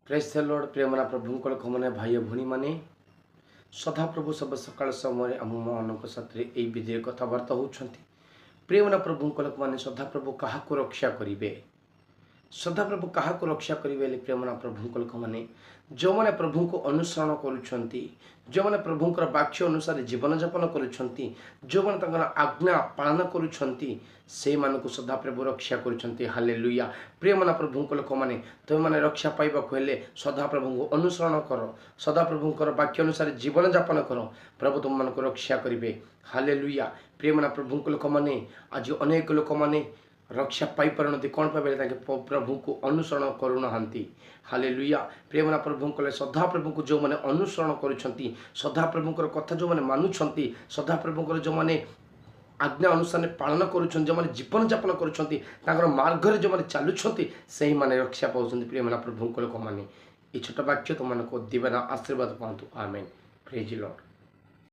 Praise the Lord प्रेमना प्रभु लोकମାନେ भाई भौणी मैंने सदाप्रभु सब सकाल समय आम मान साथ विधि कथबार्ता होती प्रेमना प्रभु लोकମାନେ सदाप्रभु क्या रक्षा करेंगे सदाप्रभु क्या रक्षा करेंगे प्रेमना प्रभु लोक मैंने जो मैंने प्रभु को अनुसरण करुँच जो मैंने प्रभुंर वाक्य अनुसार जीवन जापन करुँच जो मैंने आज्ञा पालन करुँच से मानक सदाप्रभु रक्षा करुँच हालेलुया प्रेमना प्रभु लोक मैंने तुम मैंने रक्षा पाइबाक हेले सदाप्रभु को अनुसरण कर सदाप्रभुंर वाक्य अनुसार जीवन जापन कर प्रभु तुम मानक रक्षा करेंगे हालेलुया प्रेमना प्रभु लोक मैंने आज अनेक लोक मैंने रक्षा पाई पारती कौन पाए प्रभु को अनुसरण करूना हालेलुया प्रेमना प्रभु को सदाप्रभु को जो मैंने अनुसरण करुँच सदाप्रभुंर कथा जो मैंने मानुंट सदाप्रभुंर जो मैंने आज्ञा अनुसार पालन करुँच जो मैंने जीवन जापन करुँच मार्ग जो मैंने चलुँच से मैंने रक्षा पाँच प्रेमना प्रभु लोक मैंने ये छोट वाक्य तुम दिव्य आशीर्वाद पातु आमेन प्रेज द लॉर्ड।